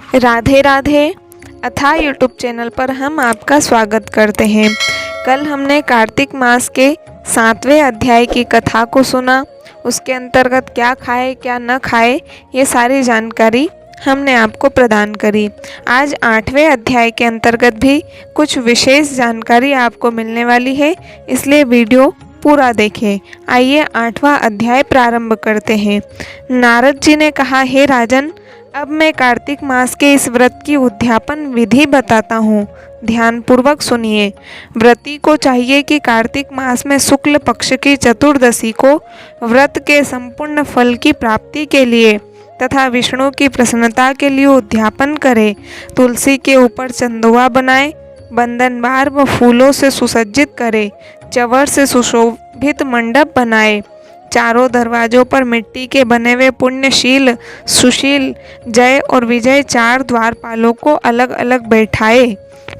राधे राधे अथा YouTube channel पर हम आपका स्वागत करते हैं। कल हमने कार्तिक मास के 7वें अध्याय की कथा को सुना। उसके अंतर्गत क्या खाए क्या न खाए ये सारी जानकारी हमने आपको प्रदान करी। आज 8वें अध्याय के अंतर्गत भी कुछ विशेष जानकारी आपको मिलने वाली है, इसलिए वीडियो पूरा देखें। आइए 8वां अध्याय प्रारंभ करते हैं। नारद जी ने कहा, हे राजन, अब मैं कार्तिक मास के इस व्रत की उद्यापन विधि बताता हूँ, ध्यान पूर्वक सुनिए। व्रती को चाहिए कि कार्तिक मास में शुक्ल पक्ष की चतुर्दशी को व्रत के संपूर्ण फल की प्राप्ति के लिए तथा विष्णु की प्रसन्नता के लिए उद्यापन करे। तुलसी के ऊपर चंदुआ बनाए, बंधनवार व फूलों से सुसज्जित करे, चवर से सुशोभित मंडप बनाए, चारों दरवाजों पर मिट्टी के बने हुए पुण्यशील, सुशील, जय और विजय 4 द्वारपालों को अलग अलग बैठाए।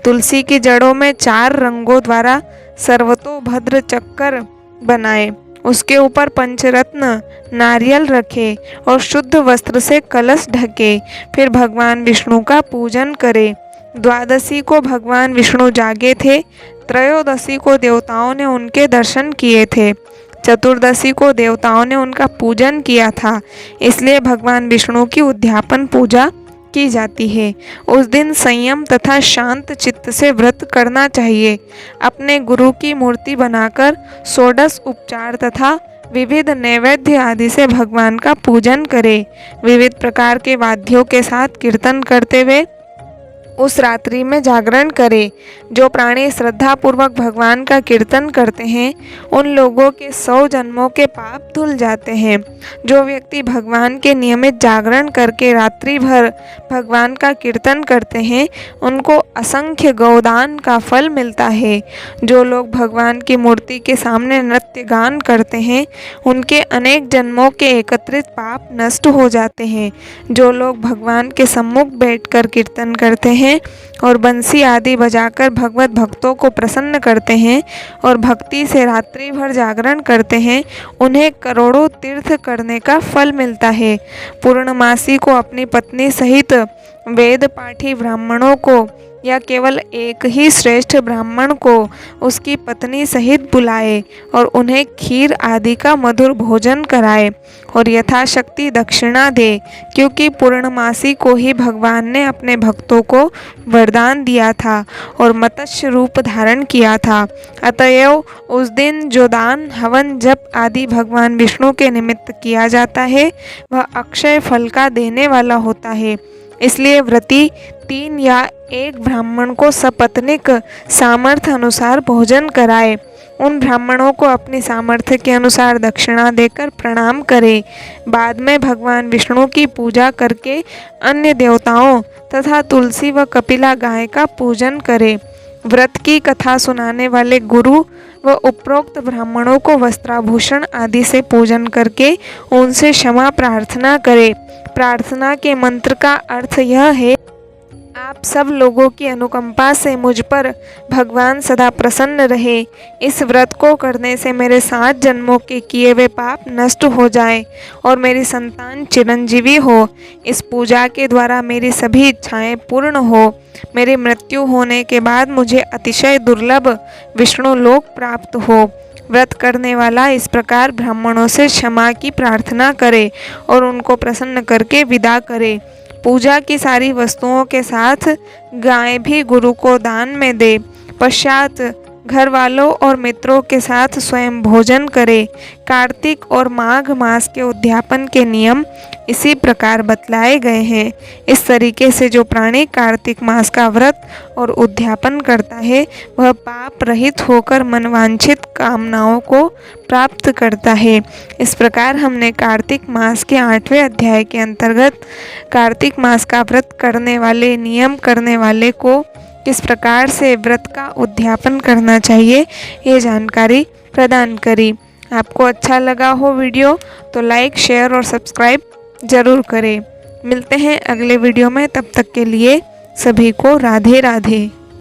तुलसी की जड़ों में 4 रंगों द्वारा सर्वतोभद्र चक्कर बनाए। उसके ऊपर पंचरत्न नारियल रखे और शुद्ध वस्त्र से कलश ढके। फिर भगवान विष्णु का पूजन करे। द्वादशी को भगवान विष्णु जागे थे। त्रयोदशी को देवताओं ने उनके दर्शन किए थे। चतुर्दशी को देवताओं ने उनका पूजन किया था, इसलिए भगवान विष्णु की उद्यापन पूजा की जाती है। उस दिन संयम तथा शांत चित्त से व्रत करना चाहिए। अपने गुरु की मूर्ति बनाकर षोडश उपचार तथा विविध नैवेद्य आदि से भगवान का पूजन करें। विविध प्रकार के वाद्यों के साथ कीर्तन करते हुए उस रात्रि में जागरण करें। जो प्राणी श्रद्धा पूर्वक भगवान का कीर्तन करते हैं, उन लोगों के 100 जन्मों के पाप धुल जाते हैं। जो व्यक्ति भगवान के नियमित जागरण करके रात्रि भर भगवान का कीर्तन करते हैं, उनको असंख्य गौदान का फल मिलता है। जो लोग भगवान की मूर्ति के सामने नृत्य गान करते हैं, उनके अनेक जन्मों के एकत्रित पाप नष्ट हो जाते हैं। जो लोग भगवान के सम्मुख बैठकर कीर्तन करते हैं और बंसी आदि बजाकर भगवत भक्तों को प्रसन्न करते हैं और भक्ति से रात्रि भर जागरण करते हैं, उन्हें करोड़ों तीर्थ करने का फल मिलता है। पूर्णमासी को अपनी पत्नी सहित वेद पाठी ब्राह्मणों को या केवल एक ही श्रेष्ठ ब्राह्मण को उसकी पत्नी सहित बुलाए और उन्हें खीर आदि का मधुर भोजन कराए और यथाशक्ति दक्षिणा दे, क्योंकि पूर्णमासी को ही भगवान ने अपने भक्तों को वरदान दिया था और मत्स्य रूप धारण किया था। अतएव उस दिन जो दान, हवन, जप आदि भगवान विष्णु के निमित्त किया जाता है, वह अक्षय फल का देने वाला होता है। इसलिए व्रती 3 या 1 ब्राह्मण को सपत्नीक सामर्थ्य अनुसार भोजन कराए। उन ब्राह्मणों को अपनी सामर्थ्य के अनुसार दक्षिणा देकर प्रणाम करे। बाद में भगवान विष्णु की पूजा करके अन्य देवताओं तथा तुलसी व कपिला गाय का पूजन करे। व्रत की कथा सुनाने वाले गुरु व उपरोक्त ब्राह्मणों को वस्त्राभूषण आदि से पूजन करके उनसे क्षमा प्रार्थना करे। प्रार्थना के मंत्र का अर्थ यह है, आप सब लोगों की अनुकंपा से मुझ पर भगवान सदा प्रसन्न रहे। इस व्रत को करने से मेरे 7 जन्मों के किए हुए पाप नष्ट हो जाएं और मेरी संतान चिरंजीवी हो। इस पूजा के द्वारा मेरी सभी इच्छाएं पूर्ण हो। मेरी मृत्यु होने के बाद मुझे अतिशय दुर्लभ विष्णु लोक प्राप्त हो। व्रत करने वाला इस प्रकार ब्राह्मणों से क्षमा की प्रार्थना करे और उनको प्रसन्न करके विदा करे। पूजा की सारी वस्तुओं के साथ गाय भी गुरु को दान में दे। पश्चात घर वालों और मित्रों के साथ स्वयं भोजन करे। कार्तिक और माघ मास के उद्यापन के नियम इसी प्रकार बतलाए गए हैं। इस तरीके से जो प्राणी कार्तिक मास का व्रत और उद्यापन करता है, वह पाप रहित होकर मनवांछित कामनाओं को प्राप्त करता है। इस प्रकार हमने कार्तिक मास के 8वें अध्याय के अंतर्गत कार्तिक मास का व्रत करने वाले, नियम करने वाले को किस प्रकार से व्रत का उद्यापन करना चाहिए, ये जानकारी प्रदान करी। आपको अच्छा लगा हो वीडियो तो लाइक, शेयर और सब्सक्राइब ज़रूर करें। मिलते हैं अगले वीडियो में, तब तक के लिए सभी को राधे राधे।